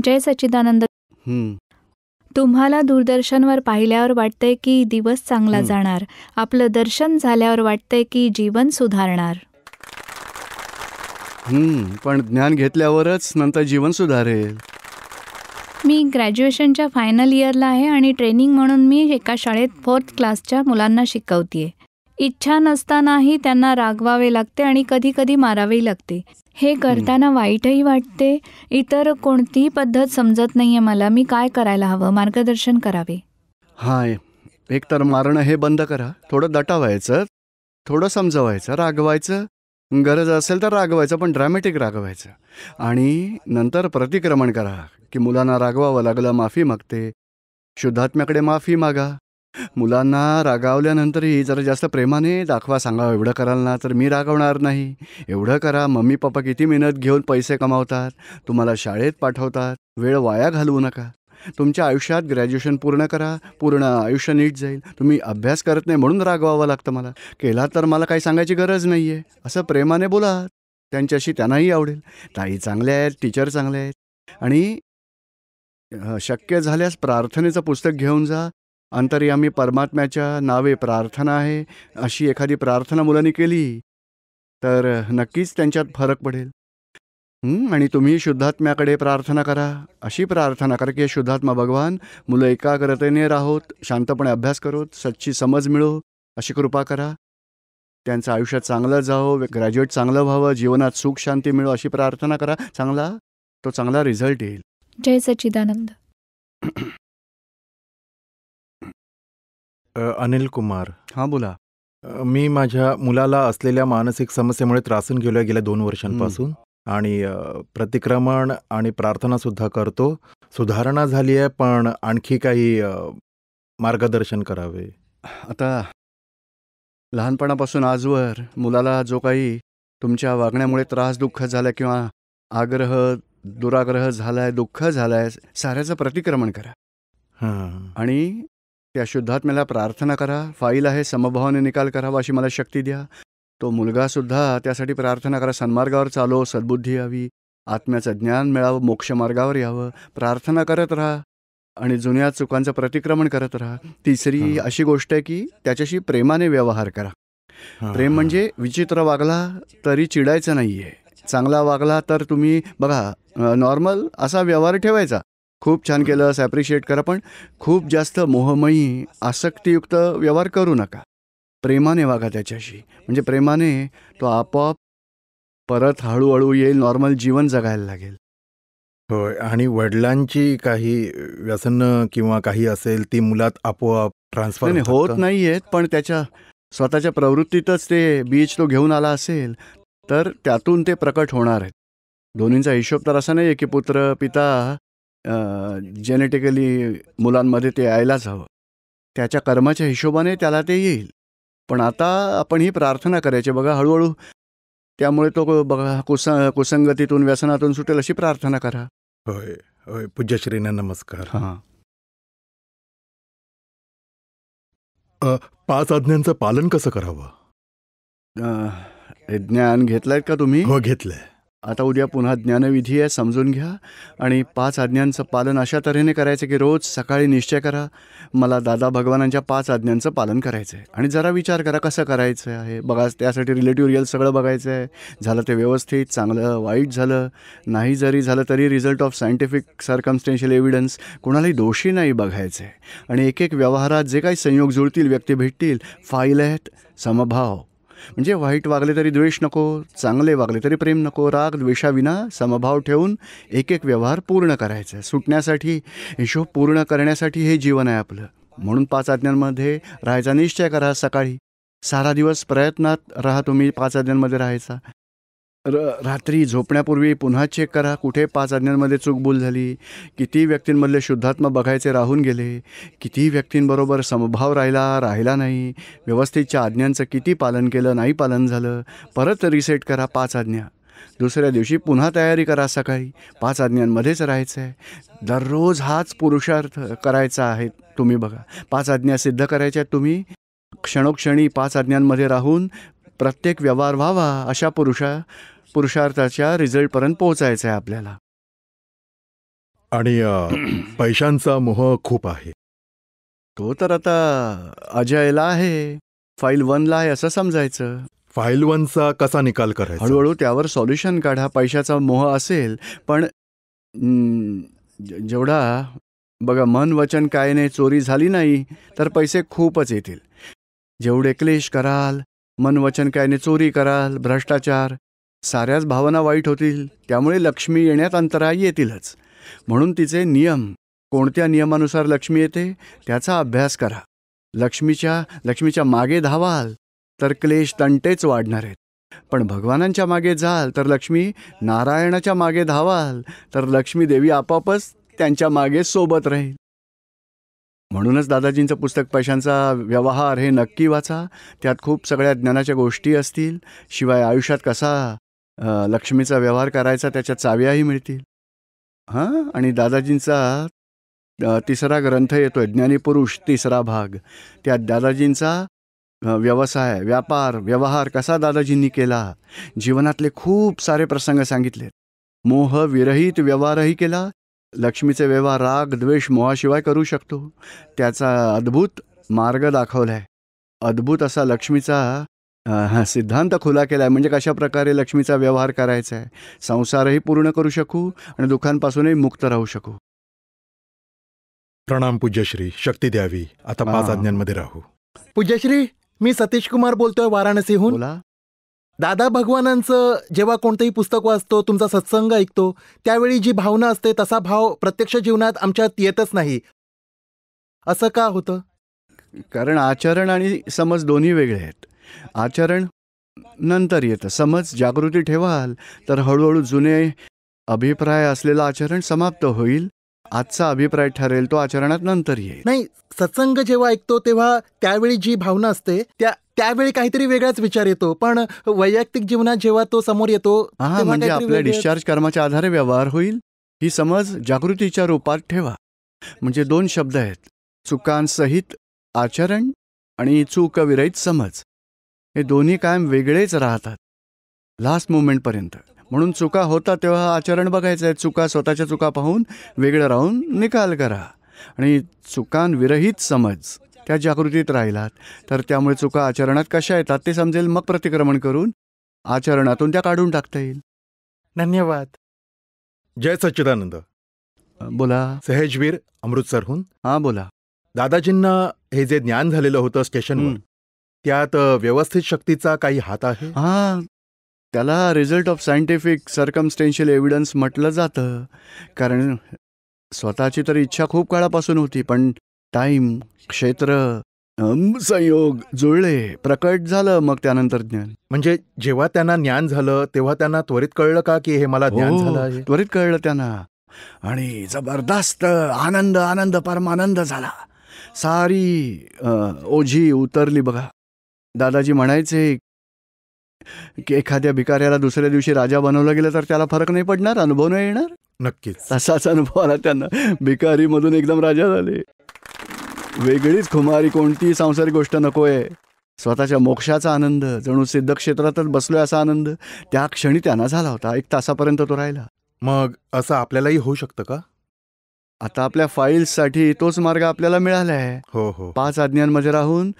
जय सच्चिदानंद. हं, तुम्हाला दूरदर्शनवर पाहिल्यावर वाटतंय की दिवस चांगला हं. जाणार. आपलं दर्शन झाल्यावर वाटतंय की जीवन सुधारणार. पण ज्ञान घेतल्यावरच नंतर जीवन सुधारेल. मी ग्रॅज्युएशनच्या फायनल इयरला आहे आणि ट्रेनिंग म्हणून मी एका शाळेत 4th क्लासच्या मुलांना शिकवतेय. इच्छा नसतानाही त्यांना रागवावे लागते आणि कधी कधी मारावे लागते. हे करताना वाईटही वाटते. इतर कोणतीही पद्धत समजत नाहीये मला. मी काय करायला हवं? मार्गदर्शन करावे. हां, एक तर मारणं हे बंद करा. थोडं दटावायचं, थोडं समजवायचं, रागवायचं. गरज असेल तर रागवायचं, पण ड्रॅमॅटिक रागवायचं. आणि नंतर प्रतिक्रमण करा की मुलांना रागवावं लागलं, माफी मागते. शुद्धात्म्याकडे माफी मागा. मुलांना रागावल्यानंतरही जरा जास्त प्रेमाने दाखवा. सांगा, एवढं कराल ना तर मी रागवणार नाही. एवढं करा. मम्मी पप्पा किती मेहनत घेऊन पैसे कमावतात, तुम्हाला शाळेत पाठवतात. वेळ वाया घालवू नका. तुमच्या आयुष्यात ग्रॅज्युएशन पूर्ण करा. पूर्ण आयुष्य नीट जाईल. तुम्ही अभ्यास करत नाही म्हणून रागवावं लागतं मला. केला तर मला काही सांगायची गरज नाही आहे. असं प्रेमाने बोला त्यांच्याशी. त्यांनाही आवडेल. ताई चांगल्या आहेत, टीचर चांगले आहेत. आणि शक्य झाल्यास प्रार्थनेचं पुस्तक घेऊन जा. अंतर्यामी परमात्म्याच्या नावे प्रार्थना आहे, अशी एखादी प्रार्थना मुलांनी केली तर नक्कीच त्यांच्यात फरक पडेल. आणि तुम्ही शुद्धात्म्याकडे प्रार्थना करा. अशी प्रार्थना करा की शुद्धात्मा भगवान, मुलं एकाग्रतेने राहोत, शांतपणे अभ्यास करोत, सच्ची समज मिळो, अशी कृपा करा. त्यांचं आयुष्यात चांगलं जावं, ग्रॅज्युएट चांगलं व्हावं, जीवनात सुख शांती मिळो, अशी प्रार्थना करा. चांगला रिझल्ट येईल. जय सच्चिदानंद. अनिल कुमार. हां, बोला. मी माझ्या मुलाला असलेल्या मानसिक समस्येमुळे त्रासून गेलोय गेल्या 2 वर्षांपासून. आणि प्रतिक्रमण आणि प्रार्थनासुद्धा करतो. सुधारणा झाली आहे, पण आणखी काही मार्गदर्शन करावे. आता लहानपणापासून आजवर मुलाला जो काही तुमच्या वागण्यामुळे त्रास, दुःख झालं किंवा आग्रह, दुराग्रह झालाय, दुःख झालंय, साऱ्याचं प्रतिक्रमण करा. हां. आणि त्या शुद्धात्म्याला प्रार्थना करा. फाईल आहे, समभावाने निकाल करावा, अशी मला शक्ती द्या. तो मुलगासुद्धा त्यासाठी प्रार्थना करा. सन्मार्गावर चालो, सद्बुद्धी यावी, आत्म्याचं ज्ञान मिळावं, मोक्षमार्गावर यावं. प्रार्थना करत राहा आणि जुन्या चुकांचं प्रतिक्रमण करत राहा. तिसरी अशी गोष्ट आहे की त्याच्याशी प्रेमाने व्यवहार करा. प्रेम म्हणजे विचित्र वागला तरी चिडायचं नाही आहे. चांगला वागला तर तुम्ही बघा, नॉर्मल असा व्यवहार ठेवायचा. खूप छान केलं, ॲप्रिशिएट करा, पण खूप जास्त मोहमयी, आसक्तियुक्त व्यवहार करू नका. प्रेमाने वागा त्याच्याशी. म्हणजे प्रेमाने तो आपोआप परत हळूहळू येईल, नॉर्मल जीवन जगायला लागेल. होय. आणि वडिलांची काही व्यसनं किंवा काही असेल ती मुलात आपोआप ट्रान्सफर नाही, होत नाही आहेत, पण त्याच्या स्वतःच्या प्रवृत्तीतच ते बीज तो घेऊन आला असेल तर त्यातून ते प्रकट होणार आहेत. दोन्हींचा हिशोब तर असा नाही आहे की पुत्र पिता जेनेटिकली मुलांमध्ये ते यायलाच हवं. त्याच्या कर्माच्या हिशोबाने त्याला ते येईल. पण आता आपण ही प्रार्थना करायची बघा, हळूहळू त्यामुळे तो बघा कुसंगतीतून, व्यसनातून सुटेल, अशी प्रार्थना करा. होय होय. पूज्यश्रींना नमस्कार. हां. 5 आज्ञांचं पालन कसं करावं? हे ज्ञान घेतलंय का तुम्ही? हो, घेतलंय. आता उद्या पुन्हा ज्ञानविधी आहे, समजून घ्या. आणि 5 आज्ञांचं पालन अशा तऱ्हेने करायचं की रोज सकाळी निश्चय करा, मला दादा भगवानांच्या 5 आज्ञांचं पालन करायचं आहे. आणि जरा विचार करा कसं करायचं आहे. बघा, त्यासाठी रिलेटिव्ह रियल सगळं बघायचं आहे. झालं ते व्यवस्थित, चांगलं, वाईट झालं, नाही जरी झालं तरी रिझल्ट ऑफ सायंटिफिक सर्कमस्टेन्शियल एव्हिडन्स, कोणालाही दोषी नाही बघायचं आहे. आणि एक एक व्यवहारात जे काही संयोग जुळतील, व्यक्ती भेटतील, फाईल आहेत, समभाव. म्हणजे वाईट वागले तरी द्वेष नको, चांगले वागले तरी प्रेम नको, राग द्वेषाविना समभाव ठेवून एक एक व्यवहार पूर्ण करायचा आहे. सुटण्यासाठी, हिशोब पूर्ण करण्यासाठी हे जीवन आहे आपलं. म्हणून 5 आज्ञांमध्ये राहायचा निश्चय करा. सकाळी सारा दिवस प्रयत्नात राहा तुम्ही 5 आज्ञांमध्ये राहायचा. रात्री झोपण्यापूर्वी पुन्हा चेक करा कुठे 5 आज्ञांमध्ये चूकभूल झाली. किती व्यक्तींमधले शुद्धात्मा बघायचे राहून गेले, किती व्यक्तींबरोबर समभाव राहिला नाही, व्यवस्थितच्या आज्ञांचं किती पालन केलं, नाही पालन झालं. परत रिसेट करा 5 आज्ञा. दुसऱ्या दिवशी पुन्हा तयारी करा. सकाळी 5 आज्ञांमध्येच राहायचं आहे. दररोज हाच पुरुषार्थ करायचा आहे. तुम्ही बघा, 5 आज्ञा सिद्ध करायच्या आहेत तुम्ही. क्षणोक्षणी 5 आज्ञांमध्ये राहून प्रत्येक व्यवहार व्हावा, अशा पुरुषार्थाच्या रिझल्टपर्यंत पोहोचायचं आहे आपल्याला. आणि पैशांचा मोह खूप आहे. तो तर आता अजयला आहे, फाईल 1ला आहे असं समजायचं. फाईल 1चा कसा निकाल करायचा? हळूहळू त्यावर सॉल्युशन काढा. पैशाचा मोह असेल पण जेवढा बघा, मन वचन काय नाही, चोरी झाली नाही तर पैसे खूपच येतील. जेवढे क्लेश कराल, मन वचन काय नाही, चोरी कराल, भ्रष्टाचार, साऱ्याच भावना वाईट होतील. त्यामुळे लक्ष्मी येण्यात अंतराय येतीलच. म्हणून तिचे नियम, कोणत्या नियमानुसार लक्ष्मी येते त्याचा अभ्यास करा. लक्ष्मीच्या मागे धावाल तर क्लेश तंटेच वाढणार आहेत. पण भगवानांच्या मागे जाल तर लक्ष्मी, नारायणाच्या मागे धावाल तर लक्ष्मी देवी आपोआपच त्यांच्या मागे सोबत राहील. म्हणूनच दादाजींचं पुस्तक पैशांचा व्यवहार हे नक्की वाचा. त्यात खूप सगळ्या ज्ञानाच्या गोष्टी असतील. शिवाय आयुष्यात कसा लक्ष्मीचा व्यवहार करायचा त्याच्या चाव्याही मिळतील. आणि दादाजींचा 3रा ग्रंथ येतोय, ज्ञानीपुरुष 3रा भाग. त्यात दादाजींचा व्यवसाय, व्यापार, व्यवहार कसा दादाजींनी केला, जीवनातले खूप सारे प्रसंग सांगितलेत. मोह विरहित व्यवहारही केला. लक्ष्मीचे व्यवहार राग द्वेष मोहाशिवाय करू शकतो त्याचा अद्भुत मार्ग दाखवलाय. अद्भुत असा लक्ष्मीचा सिद्धांत खुला केला आहे. म्हणजे कशा प्रकारे लक्ष्मीचा व्यवहार करायचा आहे, संसारही पूर्ण करू शकू आणि दुःखांपासूनही मुक्त राहू शकू. प्रणाम पूज्यश्री. शक्ती द्यावी. आता 5 आज्ञांमध्ये राहू. पूज्यश्री, मी सतीश कुमार बोलतोय वाराणसीहून. बोला. दादा भगवानांचं जेव्हा कोणतंही पुस्तक वाचतो, तुमचा सत्संग ऐकतो, त्यावेळी जी भावना असते तसा भाव प्रत्यक्ष जीवनात आमच्यात येतच नाही. असं का होतं? कारण आचरण आणि समज दोन्ही वेगळे आहेत. आचरण नंतर येतं. समज जागृती ठेवाल तर हळूहळू जुने अभिप्राय असलेलं आचरण समाप्त होईल. आजचा अभिप्राय ठरेल तो आचरणात नंतर येईल. नाही, सत्संग जेव्हा ऐकतो तेव्हा त्यावेळी जी भावना असते त्यावेळी काहीतरी वेगळाच विचार येतो, पण वैयक्तिक जीवनात जेव्हा तो समोर येतो तेव्हा म्हणजे काहीतरी आपल्या वेगळं. डिस्चार्ज कर्माच्या आधारे व्यवहार होईल. ही समज जागृतीच्या रूपात ठेवा. म्हणजे 2 शब्द आहेत, चुकांसहित आचरण आणि चूकविरहित समज. हे दोन्ही कायम वेगळेच राहतात लास्ट मोमेंटपर्यंत. म्हणून चुका होतात तेव्हा आचरण बघायचं आहे. स्वतःच्या चुका पाहून वेगळं राहून निकाल करा. आणि चुकांविरहित समज त्या जागृतीत राहिलात तर त्यामुळे चुका आचरणात कशा येतात ते समजेल. मग प्रतिक्रमण करून आचरणातून त्या काढून टाकता येईल. धन्यवाद. जय सच्चिदानंद. बोला. सहेजवीर, अमृतसरहून. बोला. दादाजींना हे जे ज्ञान झालेलं होतं स्टेशनवर, त्यात व्यवस्थित शक्तीचा काही हात आहे? त्याला रिझल्ट ऑफ सायंटिफिक सर्कमस्टेन्शियल एव्हिडन्स म्हटलं जातं. कारण स्वतःची तर इच्छा खूप काळापासून होती, पण टाईम, क्षेत्र, संयोग जुळले, प्रकट झालं मग त्यानंतर ज्ञान. म्हणजे जेव्हा त्यांना ज्ञान झालं तेव्हा त्यांना त्वरित कळलं का की हे मला ज्ञान झालं आहे? त्वरित कळलं त्यांना आणि जबरदस्त आनंद परमानंद झाला. सारी ओझी उतरली बघा. दादाजी म्हणायचे की एखाद्या भिकाऱ्याला दुसऱ्या दिवशी राजा बनवलं गेलं तर त्याला फरक नाही पडणार, अनुभव नाही येणार. नक्कीच तसाच अनुभव आला त्यांना. भिकारीमधून एकदम राजा झाले. वेगळीच खुमारी, कोणती सांसारिक गोष्ट नकोय. स्वतःच्या मोक्षाचा आनंद, जणू सिद्ध क्षेत्रातच बसलोय असा आनंद त्या क्षणी त्यांना झाला होता. 1 तासापर्यंत तो राहिला. मग असं आपल्यालाही होऊ शकतं का? आता आपल्या फाईल्ससाठी तोच मार्ग आपल्याला मिळाला आहे. हो. 5 आज्ञांमध्ये राहून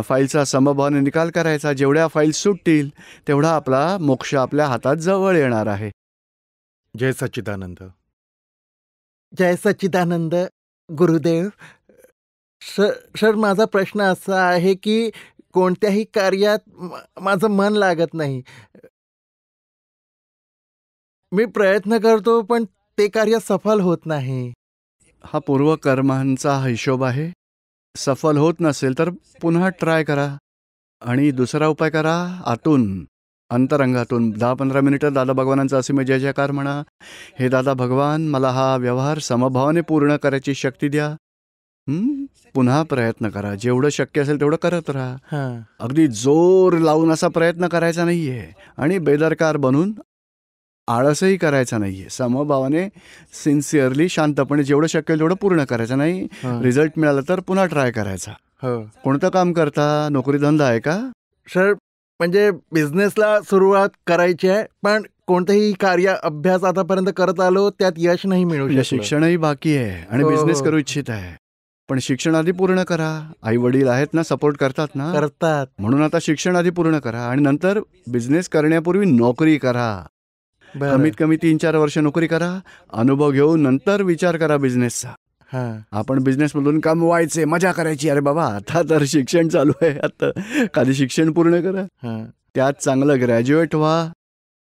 फाईलचा समभावाने निकाल करायचा. जेवढ्या फाईल सुटतील तेवढा आपला मोक्ष आपल्या हातात जवळ येणार आहे. जय सच्चिदानंद. जय सच्चिदानंद गुरुदेव. सर, माझा प्रश्न असा आहे की कोणत्याही कार्यात माझं मन लागत नाही. मी प्रयत्न करतो पण ते कार्य सफल होत नाही. हा पूर्वकर्मांचा हिशोब आहे. सफल होत नसेल तर पुन्हा ट्राय करा. आणि दुसरा उपाय करा, आतून, अंतरंगातून 10-15 मिनिटं दादा भगवानांचा असीम जय जयकार म्हणा. हे दादा भगवान, मला हा व्यवहार समभावाने पूर्ण करायची शक्ती द्या. पुन्हा प्रयत्न करा. जेवढं शक्य असेल तेवढं करत राहा. अगदी जोर लावून असा प्रयत्न करायचा नाहीये आणि बेदरकार बनून आळसही करायचा नाहीये. समभावाने सिन्सिअरली शांतपणे जेवढं शक्य तेवढं पूर्ण करायचं. नाही रिझल्ट मिळाला तर पुन्हा ट्राय करायचा. कोणतं काम करता? नोकरी धंदा आहे का? सर, म्हणजे बिझनेसला सुरुवात करायची आहे, पण कोणतेही कार्य अभ्यास आतापर्यंत करत आलो त्यात यश नाही मिळू म्हणजे शकलं. शिक्षणही बाकी आहे आणि हो, बिझनेस हो. करू इच्छित आहे. पण शिक्षण आधी पूर्ण करा. आई वडील आहेत ना, सपोर्ट करतात ना, करतात. म्हणून आता शिक्षण आधी पूर्ण करा आणि नंतर बिझनेस करण्यापूर्वी नोकरी करा. बरं. कमीत कमी 3-4 वर्ष नोकरी करा. अनुभव घेऊन नंतर विचार करा बिझनेसचा. हां. आपण बिझनेसमधून कमवायचे, मजा करायची. अरे बाबा, आता तर शिक्षण चालू आहे. आता आधी शिक्षण पूर्ण करा. हां. त्यात चांगलं ग्रॅज्युएट व्हा.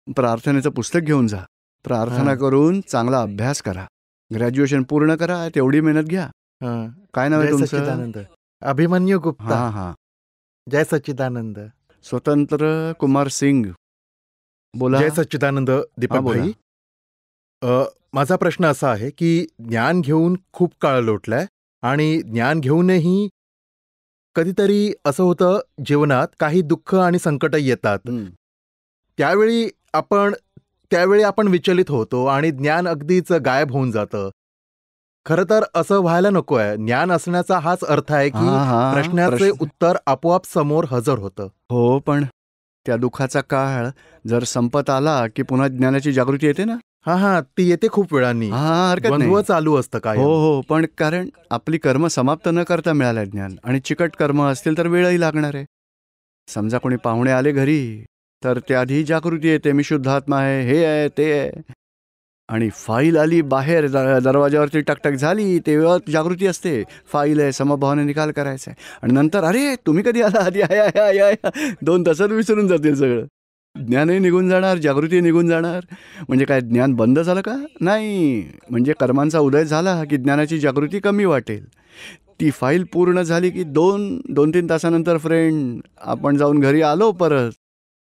प्रार्थनेचं पुस्तक घेऊन जा. प्रार्थना हां. करून चांगला अभ्यास करा. ग्रॅज्युएशन पूर्ण करा. तेवढी मेहनत घ्या. हां. काय नाव आहे जय तुमचं? सच्चिदानंद. अभिमन्यू गुप्ता. हां हां. जय सच्चिदानंद. स्वतंत्र कुमार सिंग. बोला. जय सच्चिदानंद दीपक हां, बोला. भाई. माझा प्रश्न असा आहे की ज्ञान घेऊन खूप काळ लोटलाय आणि ज्ञान घेऊनही कधीतरी असं होतं जीवनात काही दुःख आणि संकट येतात. हं. त्यावेळी आपण विचलित होतो आणि ज्ञान अगदीच गायब होऊन जातं. खरं तर असं व्हायला नको आहे. ज्ञान असण्याचा हाच अर्थ आहे की हां, हां. प्रश्नाचे उत्तर आपोआप समोर हजर होतं. हो, पण त्या दुःखाचा काळ जर संपत आला की पुन्हा ज्ञानाची जागृती येते ना. हां, ती येते खूप वेळांनी. हां, हरकत नाही. द्वंद्व चालू असतं काय. हो, पण कारण आपली कर्म समाप्त न करता मिळालं ज्ञान आणि चिकट कर्म असतील तर वेळही लागणार आहे. समजा कोणी पाहुणे आले घरी, तर त्याआधी जागृती येते, मी शुद्धात्मा आहे, हे आहे, ते आहे. आणि फाईल आली बाहेर, दरवाजावरती टकटक झाली, तेव्हा जागृती असते. फाईल आहे, समभावाने निकाल करायचा आहे. आणि नंतर अरे तुम्ही कधी आला, आधी या 2 तासात विसरून जातील सगळं. ज्ञानही निघून जाणार, जागृती निघून जाणार. म्हणजे काय ज्ञान बंद झालं का? नाही. म्हणजे कर्मांचा उदय झाला की ज्ञानाची जागृती कमी वाटेल. ती फाईल पूर्ण झाली की 2-3 तासानंतर फ्रेंड आपण जाऊन घरी आलो परत,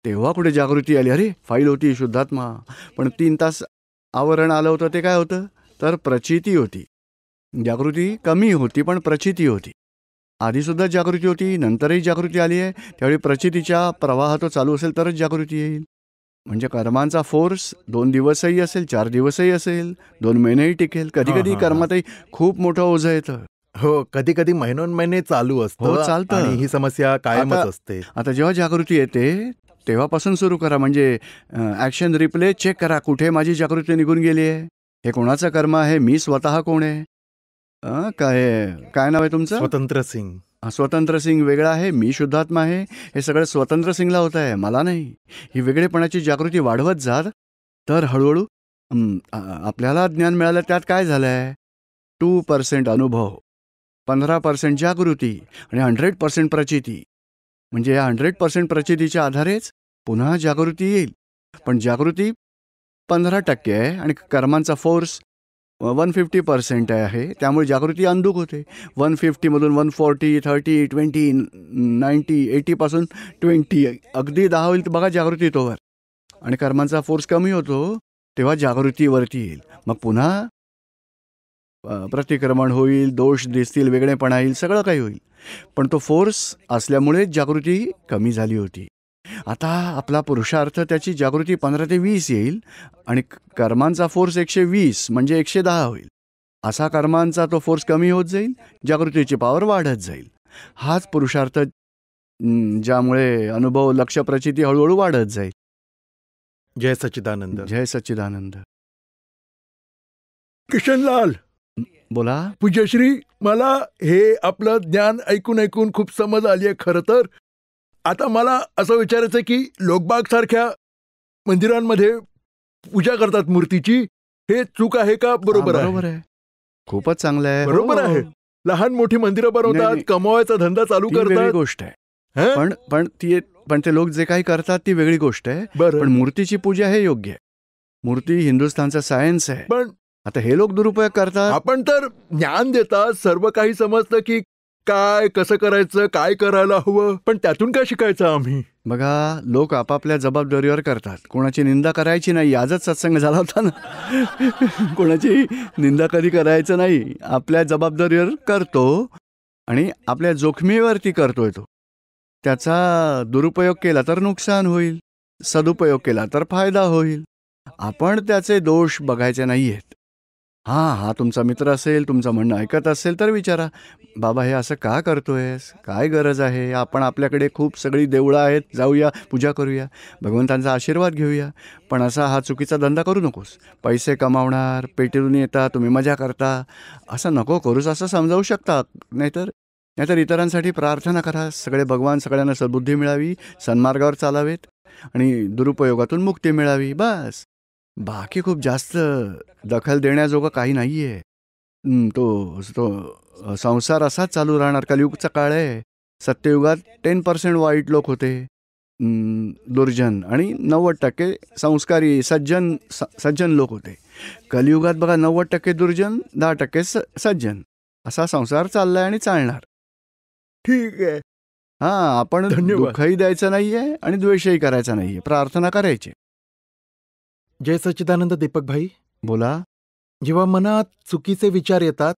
तेव्हा कुठे जागृती आली. अरे फाईल होती शुद्धात्मा, पण 3 तास आवरण आलं होतं. ते काय होतं? तर प्रचिती होती. जागृती कमी होती पण प्रचिती होती. आधीसुद्धा जागृती होती, नंतरही जागृती आली आहे. त्यावेळी प्रचितीच्या प्रवाह तो चालू असेल तरच जागृती येईल. म्हणजे कर्मांचा फोर्स 2 दिवसही असेल, 4 दिवसही असेल, 2 महिनेही टिकेल. कधी कधी हां. कर्मातही खूप मोठं ओझं येतं. हो, कधी कधी महिने चालू असतं. हो, चालतं. आणि ही समस्या कायमच असते. आता जेव्हा जागृती येते तेव्हापासून सुरू करा. म्हणजे ॲक्शन रिप्ले चेक करा, कुठे माझी जागृती निघून गेली आहे, हे कोणाचं कर्म आहे, मी स्वतः कोण आहे. काय नाव आहे तुमचं? स्वतंत्र सिंग. स्वतंत्र सिंग वेगळा आहे, मी शुद्धात्मा आहे. हे सगळं स्वतंत्र सिंगला होत आहे, मला नाही. ही वेगळेपणाची जागृती वाढवत जात तर हळूहळू आपल्याला ज्ञान मिळालं. त्यात काय झालं आहे? 2% अनुभव, 15% जागृती आणि 100% प्रचिती. म्हणजे या 100% प्रचितीच्या आधारेच पुन्हा जागृती येईल. पण जागृती 15% आहे आणि कर्मांचा फोर्स 150% आहे. त्यामुळे जागृती अंधुक होते. 150मधून 140, 30, 20, 90, 80पासून 20, अगदी 10 होईल तर बघा जागृती तोवर. आणि कर्मांचा फोर्स कमी होतो तेव्हा जागृतीवरती येईल. मग पुन्हा प्रतिक्रमण होईल, दोष दिसतील, वेगळेपणा येईल, सगळं काही होईल. पण तो फोर्स असल्यामुळेच जागृती कमी झाली होती. आता आपला पुरुषार्थ त्याची जागृती 15 ते 20 येईल आणि कर्मांचा फोर्स 120 म्हणजे 110 होईल. असा कर्मांचा तो फोर्स कमी होत जाईल, जागृतीची पॉवर वाढत जाईल. हाच पुरुषार्थ ज्यामुळे अनुभव, लक्ष, प्रचिती हळूहळू वाढत जाईल. जय सच्चिदानंद. जय सच्चिदानंद. किशनलाल, बोला. पूज्यश्री, मला हे आपलं ज्ञान ऐकून खूप समज आली आहे. खरं तर आता मला असं विचारायचं की लोकबाग सारख्या मंदिरांमध्ये पूजा करतात मूर्तीची, हे चूक आहे का बरोबर आहे? खूपच चांगलं आहे. बरोबर आहे. लहान मोठी मंदिरं बनवतात, कमवायचा धंदा चालू करतात. गोष्ट आहे. पण ते लोक जे काही करतात ती वेगळी गोष्ट आहे. पण मूर्तीची पूजा हे योग्य आहे. मूर्ती हिंदुस्थानचा सायन्स आहे. पण आता हे लोक दुरुपयोग करतात. आपण तर ज्ञान देतात, सर्व काही समजतं की काय कसं करायचं, काय करायला हवं, पण त्यातून काय शिकायचं आम्ही? बघा, लोक आपापल्या जबाबदारीवर करतात. कोणाची निंदा करायची नाही. आजच सत्संग झाला होता ना. कोणाची निंदा कधी करायचं नाही. आपल्या जबाबदारीवर करतो आणि आपल्या जोखमीवरती करतोय तो. त्याचा दुरुपयोग केला तर नुकसान होईल, सदुपयोग केला तर फायदा होईल. आपण त्याचे दोष बघायचे नाही आहेत. हा तुमचा मित्र असेल, तुमचं म्हणणं ऐकत असेल तर विचारा, बाबा हे असं का करतोयस, काय गरज आहे, आपण आपल्याकडे खूप सगळी देवळं आहेत, जाऊया पूजा करूया, भगवंतांचा आशीर्वाद घेऊया, पण असा हा चुकीचा धंदा करू नकोस, पैसे कमावणार, पेटीतून येता, तुम्ही मजा करता, असं नको करूस असं समजावू शकता. नाहीतर नाहीतर इतरांसाठी प्रार्थना करा, सगळे भगवान सगळ्यांना सद्बुद्धी मिळावी, सन्मार्गावर चालावेत आणि दुरुपयोगातून मुक्ती मिळावी, बस. बाकी खूप जास्त दखल देण्याजोगं काही नाही आहे. तो तो संसार असाच चालू राहणार. कलियुगचा काळ आहे. सत्ययुगात 10% वाईट लोक होते, दुर्जन, आणि 90% संस्कारी सज्जन लोक होते. कलियुगात बघा 90% दुर्जन, 10% सज्जन, असा संसार चाललाय आणि चालणार. ठीक आहे. आपण धन्यवाद. दुःखही द्यायचं नाहीये आणि द्वेषही करायचा नाहीये, प्रार्थना करायची. जय सच्चिदानंद दीपक भाई. बोला. जेव्हा मनात चुकीचे विचार येतात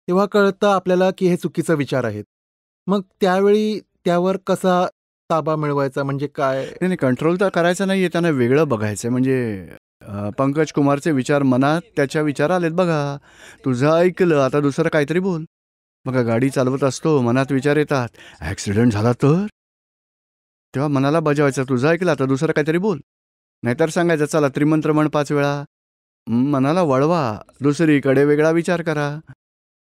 तेव्हा कळतं आपल्याला की हे चुकीचे विचार आहेत. मग त्यावेळी त्यावर कसा ताबा मिळवायचा, म्हणजे काय? नाही, कंट्रोल तर करायचं नाहीये, त्यांना वेगळं बघायचं. म्हणजे पंकज कुमारचे विचार मनात त्याच्या विचार आलेत बघा, तुझं ऐकलं, आता दुसरं काहीतरी बोल. बघा, गाडी चालवत असतो, मनात विचार येतात, ॲक्सिडेंट झाला तर, तेव्हा मनाला बजावायचं, तुझं ऐकलं, आता दुसरं काहीतरी बोल. नाहीतर सांगायचं, चला त्रिमंत्र म्हण 5 वेळा. मनाला वळवा, दुसरीकडे वेगळा विचार करा,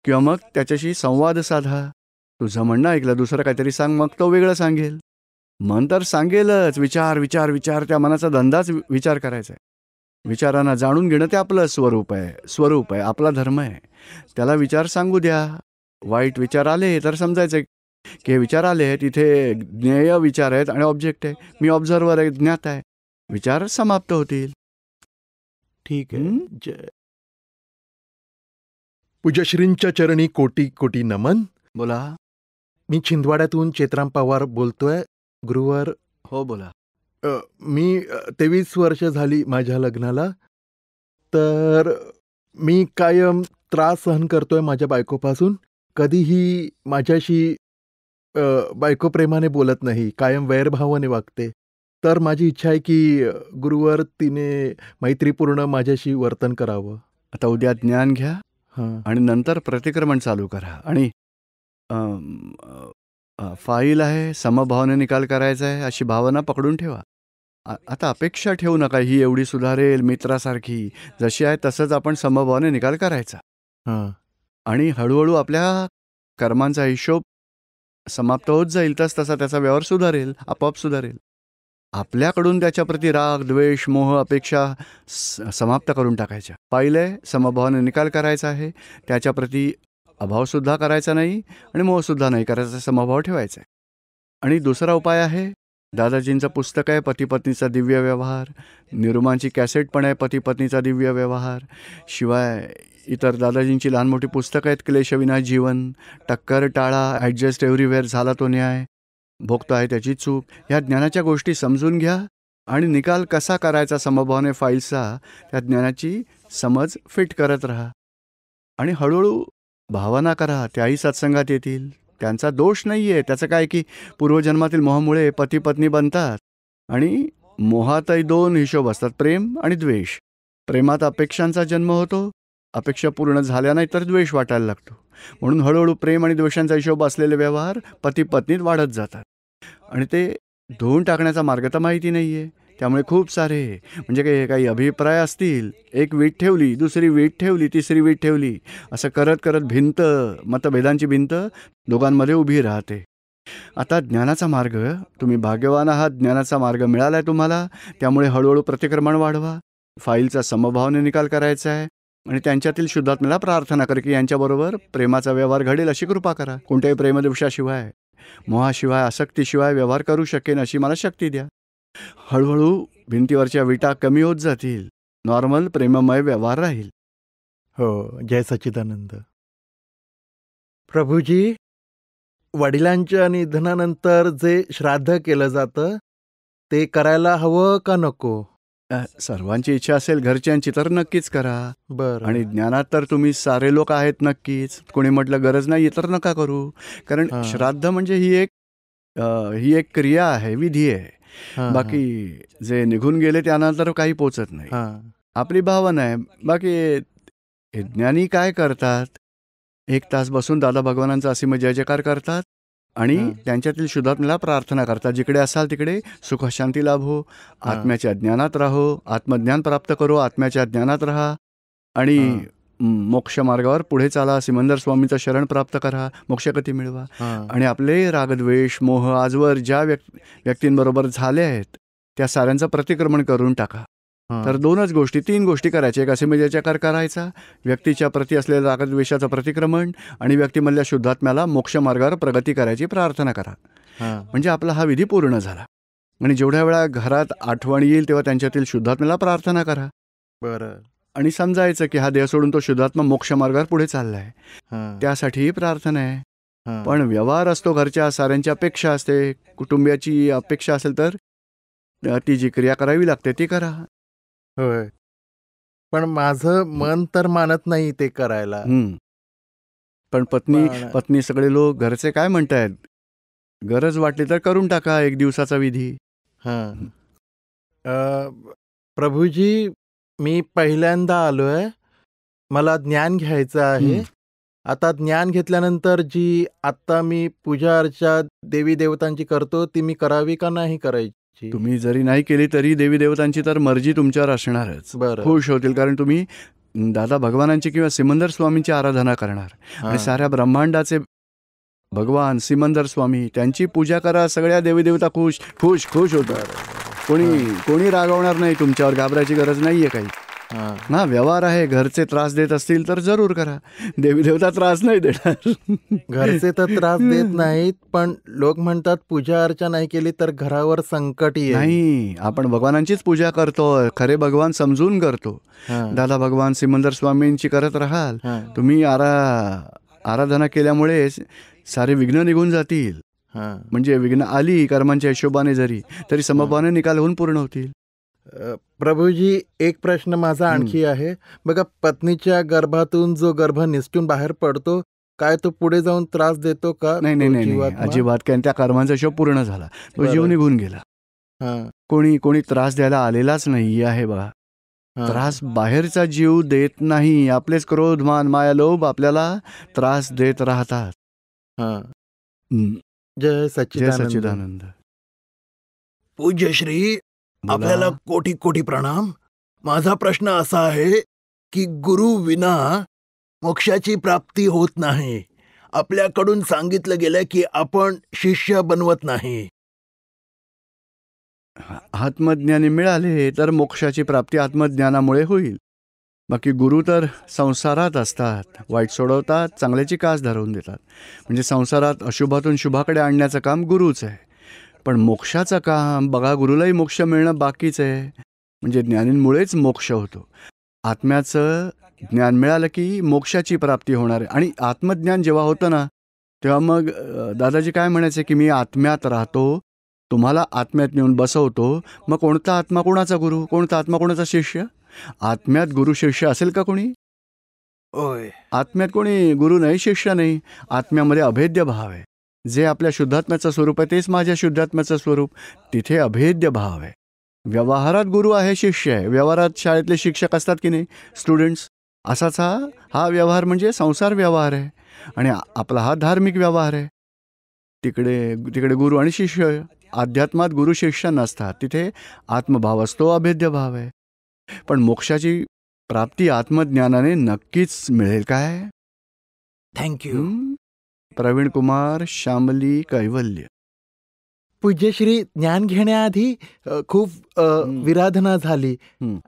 किंवा मग त्याच्याशी संवाद साधा. तुझं म्हणणं ऐकलं, दुसरं काहीतरी सांग, मग तो वेगळं सांगेल. मन तर सांगेलच. विचार विचार विचार, त्या मनाचा धंदाच विचार करायचा आहे. विचारांना जाणून घेणं ते आपलं स्वरूप आहे, आपला धर्म आहे. त्याला विचार सांगू द्या. वाईट विचार आले तर समजायचं की हे विचार आले आहेत, इथे ज्ञेय विचार आहेत आणि ऑब्जेक्ट आहे, मी ऑब्झर्वर आहे, ज्ञात आहे. विचार समाप्त होतील. ठीक आहे. पूज्यश्रींच्या चरणी कोटी कोटी नमन. बोला. मी छिंदवाड्यातून चेतराम पवार बोलतोय. गुरुवर. हो, बोला. मी 23 वर्ष झाली माझ्या लग्नाला. तर मी कायम त्रास सहन करतोय माझ्या बायकोपासून. कधीही माझ्याशी बायको प्रेमाने बोलत नाही, कायम वैरभावाने वागते. तर माझी इच्छा आहे की गुरुवर तिने मैत्रीपूर्ण माझ्याशी वर्तन करावं. आता उद्या ज्ञान घ्या आणि नंतर प्रतिक्रमण चालू करा. आणि फाईल आहे, समभावाने निकाल करायचा आहे, अशी भावना पकडून ठेवा. आता अपेक्षा ठेवू नका ही एवढी सुधारेल, मित्रासारखी. जशी आहे तसंच आपण समभावाने निकाल करायचा. आणि हळूहळू आपल्या कर्मांचा हिशोब समाप्त होत जाईल, तसा त्याचा व्यवहार सुधारेल, आपोआप सुधारेल. आपल्याकडून त्याच्याप्रती राग, द्वेष, मोह, अपेक्षा समाप्त करून टाकायच्या. पाहिलंय, समभावाने निकाल करायचा आहे, त्याच्याप्रती अभावसुद्धा करायचा नाही आणि मोहसुद्धा नाही करायचा, समभाव ठेवायचा आहे. आणि दुसरा उपाय आहे, दादाजींचं पुस्तक आहे पती पत्नीचा दिव्य व्यवहार, निरुमांची कॅसेट पण आहे पती पत्नीचा दिव्य व्यवहार, शिवाय इतर दादाजींची लहान मोठी पुस्तकं आहेत, क्लेशविना जीवन, टक्कर टाळा, ॲडजस्ट एव्हरीवेअर, झाला तो न्याय, भोगतो आहे त्याची चूक. ह्या ज्ञानाच्या गोष्टी समजून घ्या आणि निकाल कसा करायचा समभावाने फाईलचा, त्या ज्ञानाची समज फिट करत राहा. आणि हळूहळू भावना करा, त्याही सत्संगात येतील. त्यांचा दोष नाही आहे. त्याचं काय की पूर्वजन्मातील मोहामुळे पती पत्नी बनतात आणि मोहातही 2 हिशोब असतात, प्रेम आणि द्वेष. प्रेमात अपेक्षांचा जन्म होतो, अपेक्षा पूर्ण झाल्या नाही तर द्वेष वाटायला लागतो. म्हणून हळूहळू प्रेम आणि द्वेषांचा हिशोब असलेले व्यवहार पती पत्नीत वाढत जातात. आणि ते धुवून टाकण्याचा मार्ग तर माहिती नाही आहे. त्यामुळे खूप सारे म्हणजे काही अभिप्राय असतील, एक वीट ठेवली, दुसरी वीट ठेवली, तिसरी वीट ठेवली, असं करत करत भिंत, मतभेदांची भिंत दोघांमध्ये उभी राहते. आता ज्ञानाचा मार्ग, तुम्ही भाग्यवान आहात, ज्ञानाचा मार्ग मिळाला आहे तुम्हाला. त्यामुळे हळूहळू प्रतिक्रमण वाढवा, फाईलचा समभावाने निकाल करायचा आहे आणि त्यांच्यातील शुद्धात्म्याला प्रार्थना कर की यांच्याबरोबर प्रेमाचा व्यवहार घडेल अशी कृपा करा. कोणत्याही प्रेमदोषाशिवाय, मोहाशिवाय, आसक्तीशिवाय व्यवहार करू शकेन अशी मला शक्ती द्या. हळूहळू भिंतीवरच्या विटा कमी होत जातील, नॉर्मल प्रेममय व्यवहार राहील. हो, जय सच्चिदानंद. प्रभूजी, वडिलांच्या निधनानंतर जे श्राद्ध केलं जातं ते करायला हवं का नको? सर्वांची इच्छा असेल घरच्यांची तर नक्कीच करा. बरं. आणि ज्ञानात तर तुम्ही सारे लोक आहेत नक्कीच. कोणी म्हटलं गरज नाही तर नका करू. कारण श्राद्ध म्हणजे ही एक क्रिया आहे, विधी आहे. बाकी जे निघून गेले त्यांना तर काही पोचत नाही. आपली भावना आहे. बाकी हे ज्ञानी काय करतात, 1 तास बसून दादा भगवानांचा असीम जय जयकार करतात आणि हां. त्यांच्यातील शुद्धात्म्याला प्रार्थना करतात. जिकडे असाल तिकडे सुख शांती लाभो, हां. आत्म्याच्या ज्ञानात राहो, आत्मज्ञान प्राप्त करो, आत्म्याच्या ज्ञानात राहा आणि हां. मोक्ष मार्गावर पुढे चाला. सिमंदर स्वामीचं शरण प्राप्त करा, मोक्षगती मिळवा. हां. आणि आपले रागद्वेष मोह आजवर ज्या व्यक्तींबरोबर झाले आहेत त्या साऱ्यांचं प्रतिक्रमण करून टाका. हां. तर 2च गोष्टी 3 गोष्टी करायच्या. एक असीम जय जयकार करायचा, व्यक्तीच्या प्रती असलेल्या रागद्वेषाचं प्रतिक्रमण आणि व्यक्तीमधल्या शुद्धात्म्याला मोक्ष मार्गावर प्रगती करायची प्रार्थना करा. हां. म्हणजे आपला हा विधी पूर्ण झाला. आणि जेवढ्या वेळा घरात आठवण येईल तेव्हा त्यांच्यातील शुद्धात्म्याला प्रार्थना करा बरं. आणि समजायचं की हा देह सोडून तो शुद्धात्मा मोक्ष मार्गावर पुढे चाललाय. हां. त्यासाठीही प्रार्थना आहे. हां. पण व्यवहार असतो, घरच्या साऱ्यांची अपेक्षा असते, कुटुंबियाची अपेक्षा असेल तर ती जी क्रिया करावी लागते ती करा. होय. पण माझं मन तर मानत नाही ते करायला. पण पत्नी सगळे लोक घरचे काय म्हणतायत, गरज वाटली तर करून टाका 1 दिवसाचा विधी. हां. प्रभूजी, मी पहिल्यांदा आलोय. मला ज्ञान घ्यायचं आहे. आता ज्ञान घेतल्यानंतर जी आत्ता मी पूजा अर्चा देवी देवतांची करतो ती मी करावी का नाही करायची? तुम्ही जरी नाही केली तरी देवी देवतांची तर मर्जी तुमच्यावर असणारच. बरं. खुश होतील कारण तुम्ही दादा भगवानांची किंवा सिमंदर स्वामींची आराधना करणार आणि हां. साऱ्या ब्रह्मांडाचे भगवान सिमंदर स्वामी त्यांची पूजा करा. सगळ्या देवी देवता खुश खुश खुश होतात. कोणी रागवणार नाही, तुमच्यावर घाबरायची गरज नाहीये काही. हां. ना व्यवहार आहे, घरचे त्रास देत असतील तर जरूर करा, देवी देवता त्रास नाही देणार. घरचे तर त्रास देत नाहीत, पण लोक म्हणतात पूजा अर्चा नाही केली तर घरावर संकट येईल. नाही, आपण भगवानांचीच पूजा करतो, खरे भगवान समजून करतो. हां. दादा भगवान सिमंदर स्वामींची करत राहाल, हां. तुम्ही आराधना केल्यामुळे सारे विघ्न निघून जातील. हां. म्हणजे विघ्न आली कर्मांच्या हिशोबाने जरी तरी समभावाने निकाल होऊन पूर्ण होतील. प्रभूजी, एक प्रश्न माझा आणखी आहे. बघा, पत्नीच्या गर्भातून जो गर्भ निसटून बाहेर पडतो, काय तो पुढे जाऊन त्रास देतो का? नाही तो नाही नाही नाही, जीवात्मा? अजिबात. कारण त्या कर्मांचा हिशोब पूर्ण झाला, तो जीव बरं. निघून गेला. हां. कोणी त्रास द्यायला आलेलाच नाही आहे बघा. हां. त्रास बाहेरचा जीव देत नाही, आपलेच क्रोध मान माया लोभ आपल्याला त्रास देत राहतात. हां. जय जय सच्चिदानंद. सच्चिदानंद. पूज्यश्री, बोला. आपल्याला कोटी कोटी प्रणाम. माझा प्रश्न असा आहे की गुरु विना मोक्षाची प्राप्ती होत नाही. आपल्याकडून सांगितलं गेलं की आपण शिष्य बनवत नाही. आत्मज्ञानी मिळाले तर मोक्षाची प्राप्ती आत्मज्ञानामुळे होईल. बाकी गुरु तर संसारात असतात, वाईट सोडवतात, चांगल्याची कास धरवून देतात. म्हणजे संसारात अशुभातून शुभाकडे आणण्याचं काम गुरुच आहे. पण मोक्षाचं काम बघा, गुरुलाही मोक्ष मिळणं बाकीच आहे. म्हणजे ज्ञानींमुळेच मोक्ष होतो. आत्म्याचं ज्ञान मिळालं की मोक्षाची प्राप्ती होणार आहे. आणि आत्मज्ञान जेव्हा होतं ना तेव्हा मग दादाजी काय म्हणायचे की मी आत्म्यात राहतो, तुम्हाला आत्म्यात नेऊन बसवतो. मग कोणता आत्मा कोणाचा गुरु, कोणता आत्मा कोणाचा शिष्य? आत्म्यात गुरु शिष्य असेल का कोणी? होय. आत्म्यात कोणी गुरु नाही, शिष्य नाही. आत्म्यामध्ये अभेद्य भाव आहे. जे आपल्या शुद्धात्म्याचं स्वरूप आहे तेच माझ्या शुद्धात्म्याचं स्वरूप. तिथे अभेद्य भाव आहे. व्यवहारात गुरु आहे, शिष्य आहे. व्यवहारात शाळेतले शिक्षक असतात की नाही, स्टुडंट्स, असाच हा व्यवहार म्हणजे संसार व्यवहार आहे. आणि आपला हा धार्मिक व्यवहार आहे. तिकडे गुरु आणि शिष्य. अध्यात्मात गुरु शिष्य नसतात, तिथे आत्मभाव असतो, अभेद्य भाव आहे. पण मोक्षाची प्राप्ती आत्मज्ञानाने नक्कीच मिळेल काय? थँक्यू. प्रवीण कुमार, शामली, कैवल्य. पूज्यश्री, ज्ञान घेण्याआधी खूप विराधना झाली.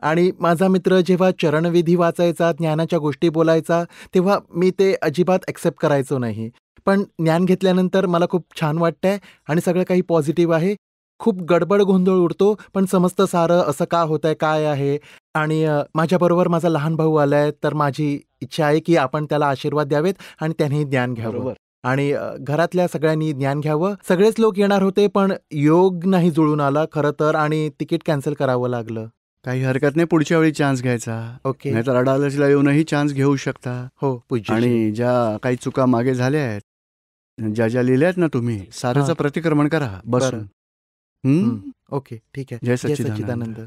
आणि माझा मित्र जेव्हा चरणविधी वाचायचा, ज्ञानाच्या गोष्टी बोलायचा, तेव्हा मी ते अजिबात ॲक्सेप्ट करायचो नाही. पण ज्ञान घेतल्यानंतर मला खूप छान वाटतंय आणि सगळं काही पॉझिटिव्ह आहे. खूप गडबड गोंधळ उडतो, पण समजतं सारं असं का होतंय, काय आहे. आणि माझ्याबरोबर माझा लहान भाऊ आलाय, तर माझी इच्छा आहे की आपण त्याला आशीर्वाद द्यावेत आणि त्यानेही ज्ञान घ्यावं. आणि घरातल्या सगळ्यांनी ज्ञान घ्यावं. सगळेच लोक येणार होते, पण योग नाही जुळून आला खरं तर, आणि तिकीट कॅन्सल करावं लागलं. काही हरकत नाही, पुढच्या वेळी चान्स घ्यायचा. ओके. नाहीतर अडालजला येऊनही चान्स घेऊ शकता. हो पूज्य. आणि ज्या काही चुका मागे झाल्या आहेत, ज्या लिहिल्या आहेत ना तुम्ही, साऱ्याचं प्रतिक्रमण करा बसून. ओके, ठीक आहे. जय जय सच्चिदानंद. सच्चिदानंद.